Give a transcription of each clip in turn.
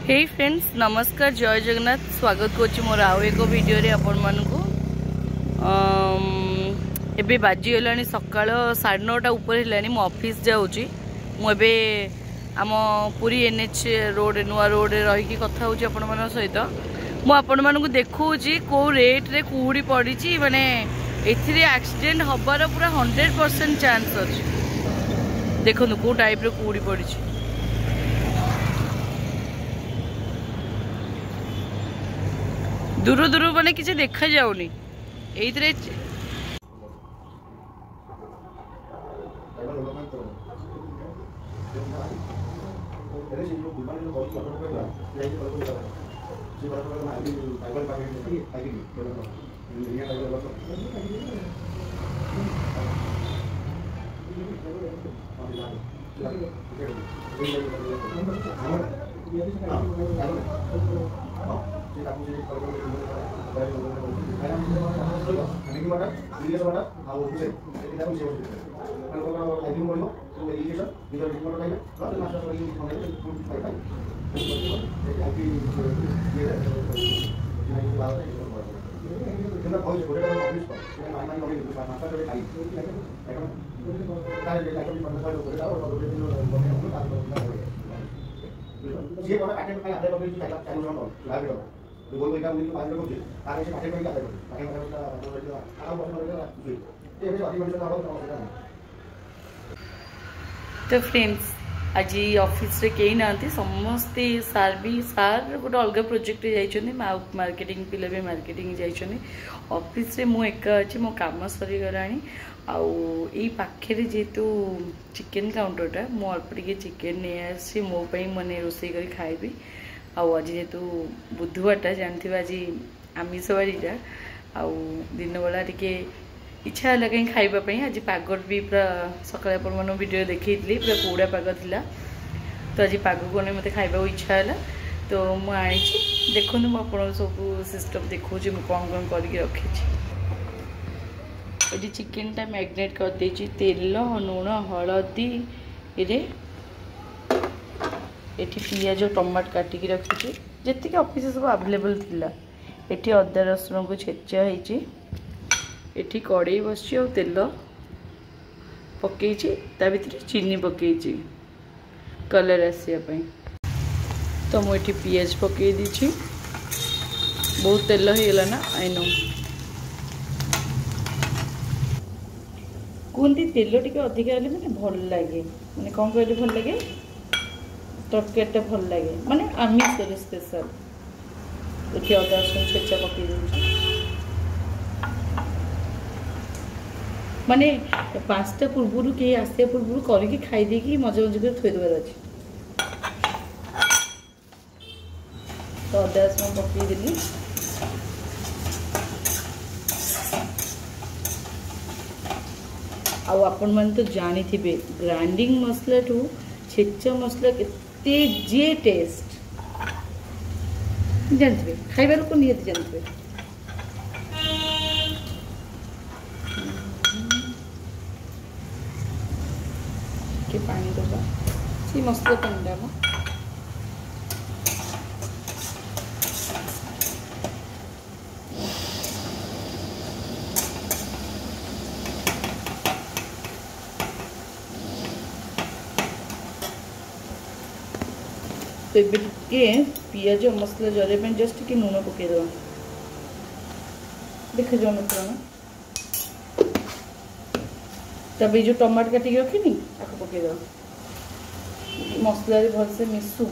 हे friends नमस्कार जय जगन्नाथ स्वागत करुच्ची मोर आउ एक वीडियो रे आपण मानकु एबे बाजी गलानी सकाळ 9:30 ऊपर हेलानी मो ऑफिस जाउची मु एबे आम पूरी एनएच रोड नुआ रोड रे रही की कथा होची आपण मान सहित मु आपण मानकु देखौची को रेट रे कुहुडी पड़ीची माने एथिरे एक्सीडेंट हबार पूरा 100% चांस अछि। देखनु को टाइप रे कुहुडी पड़ीची दूर दूर मैंने किसी देखा जाऊनी एइतरे तो फ्रेंड्स आज ऑफिस रे कई ना समस्ते सार भी सार गोटे अलग प्रोजेक्ट जाइए मार्केटिंग पिले भी मार्केटिंग जाइए ऑफिस रे मु एका अच्छी मो काम सरी गलानी आउ ई पाखे जेहेतु चिकेन काउंटरटा मु अल्प टे चिकेन नहीं आसी मो मैंने रोसे कर खाइबी आउ आज जेहेतु बुधवारटा जानते आज आमिष बारीटा आउ दिन बेला टिके इच्छा है कहीं खाइबापी आज पाग भी पूरा सकाଳେ ଆପଣ वीडियो देखी पूरा कौड़ा पाग थिला तो आज पाग को मत खाइबा इच्छा है तो मुझे देखो मुझे सब सिस्टम देखो कौन कौन करके रखी ये चिकेनटा मैरिनेट कर देछि तेल लूण हलदी रे एठी पियाज टमाटर काटिकी रखी जी ऑफिस सब अवेलेबल थिला एठी अदा रसुण को छेचा होइछि एठी कड़ई बसी और तेल पकई ता भीतर चीनी पकई कलर आसापी तो मुझे पियाज पकई दी बहुत तेल होगा ना आई नो कहते तेल टी अधिक हेल्ले मैंने भल लगे मैंने कौन कहले भल लगे तरकारीटा भल लगे माने आमिष स्पेशल ये अदा रसुण छेचा पकई दूसरी माने 5टा पूर्व कई आसा पूर्व करके खाईदे कि मजा मजा कर थोदेवार अच्छे तो अदा रसुण पकईदेली आपण मैंने तो जानी थे ग्राइंडिंग मसला ठू छेचा मसला केते जे टेस्ट जानते खाइबार को नियत जानते पानी दबा सी मसला पानी दबा तो ये पियाज मसला जरे पे जस्ट कि लूण पकईदे देख जो ना तब जो टमाटर काटिक रखी आपको पकईद मसला भलसे मिसू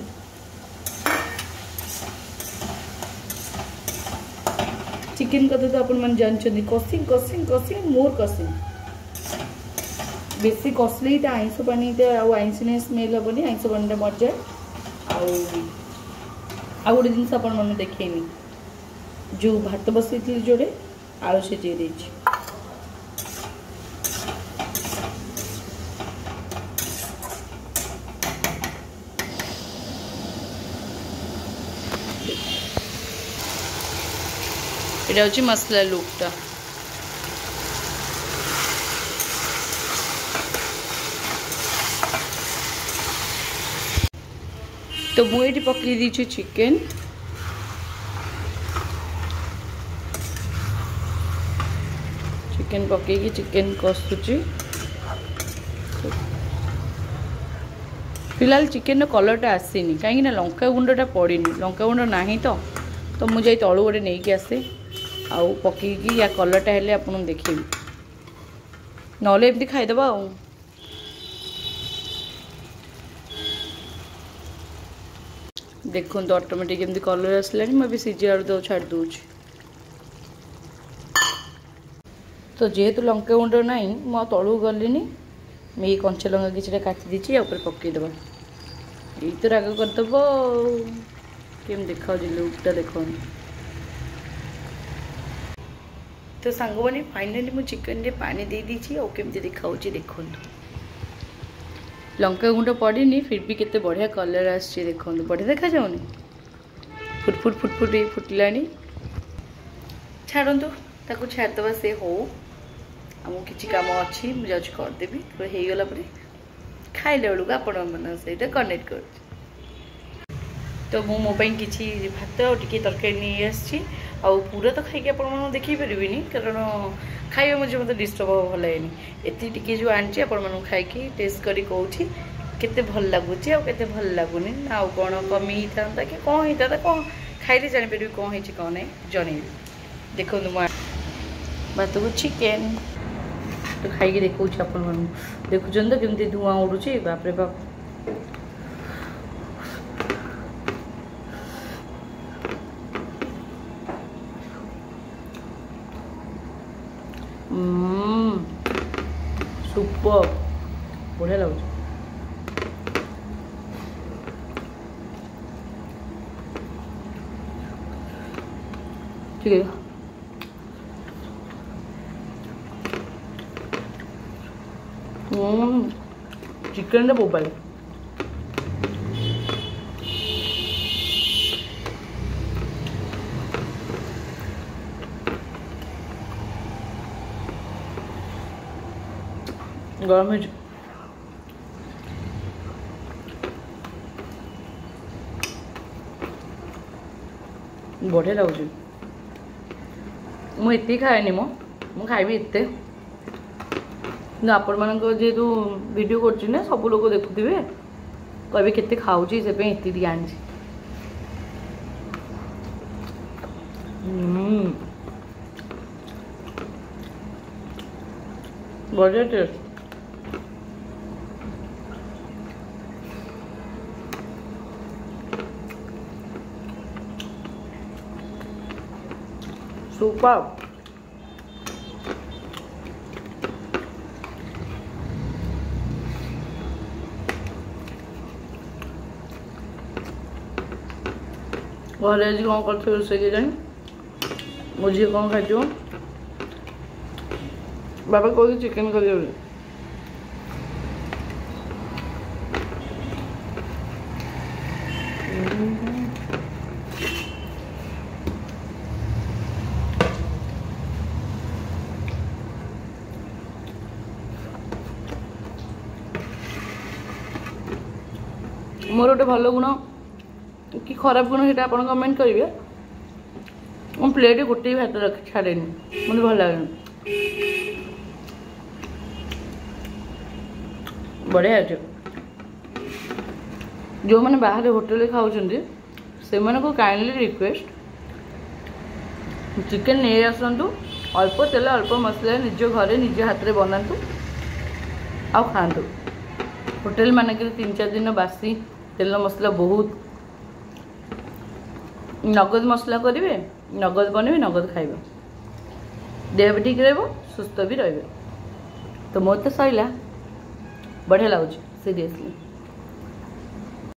चिकेन कथा तो आपण मैंने जानते कसिंग कसिंग कसिंग मोर कसिंग बेसी कसले आइंस पानी आइंसिनिया स्मेल हेनी आइंस पानी मर जाए आ गोटे जिन आप देखेनी जो भात बसई जोड़े आलू सीझे देछि এটা হচ্ছে মশলার লুকটা। तो मुझे पकई दी चिकेन चिकेन पकईकी चिकेन कषुची फिलहाल चिकेन कलरटा आसीनी कहीं लंका गुंडा पड़ी लंका गुंड ना तो मुझे तलू गोटे नहीं कि आसे आउ पकईकी या कलरटा हेल्ले आप देखी ना एमती खाईदबा आ देखो तो ऑटोमेटिक एमती कलर आसला मुझे सीझे आलू तो छाड़ दूची तो जेहेतु लंका गुंड ना मु तलू गलिनी मैं कंचा लंका किसी काटी दीची पकईदबा यही तो राग करदब केम देखा लुकटा देख तो सांग मैंने फाइनाली मुझे चिकेन रे पानी दे दीची और केमती देखा देखो लंका गुंड पड़नी फिर भी केते बढ़िया कलर आसछि देखो बढ़िया देखा जाऊनी फुटफुट फुटफुट फुटला छाड़ू ताकू छाड़दबा से हो आम किसी कम अच्छी मुझे करदेवी तो होगला खाइले बेलू आपण सहित कनेक्ट कर तो मु मो किसी भात टी तरकारी नहीं आसी पूरा तो खाई आप देखी पारि कारण खाइबा मुझे मतलब डिस्टर्ब भल लगे एति जो आनी आपण खाई टेस्ट करी कहूँ केते भल लगुच आते भल लगुनि ना कौन कमी होता कि कौन होता कौन खाइले जापर कौन है कौन ना जनइबी देखो भात को चिकेन तो खाई देखा आपण देखुन तो केमती धुआं उड़ुची बाप रे बाप सुपर बढ़िया लगुच ठीक है चिकेन रे बोबाई गरम बढ़िया लगुच मुझे खाएनी मु खाइबी एते आपण मान जेहेतु वीडियो कर सब लोग देखुवे कहे केते खाऊची से एति आनी बढ़िया टेस्ट सुपर घर आज कौन कर रोसे के जानी मुझे कौन खाई बाबा कह चिकेन कर मोर गोटे भल गुण कि खराब गुण से आप कमेंट करेंगे मो प्लेट गोटे भात रख छाड़े मत भल लगे बढ़िया अच्छे जो मैंने बाहर होटेल खाऊँ से काइंडली रिक्वेस्ट चिकेन नहीं आसतु अल्प तेल अल्प मसला निज घरे निज हाथ में बनातु आ खातु होटेल मानक 3-4 दिन बासी तेल मसला बहुत नगद मसला करेंगे नगद बनवे नगद खाइबा देह भी ठीक रहा सुस्थ भी रे तो मोर तो सैला बढ़िया लगुच सीरियसली।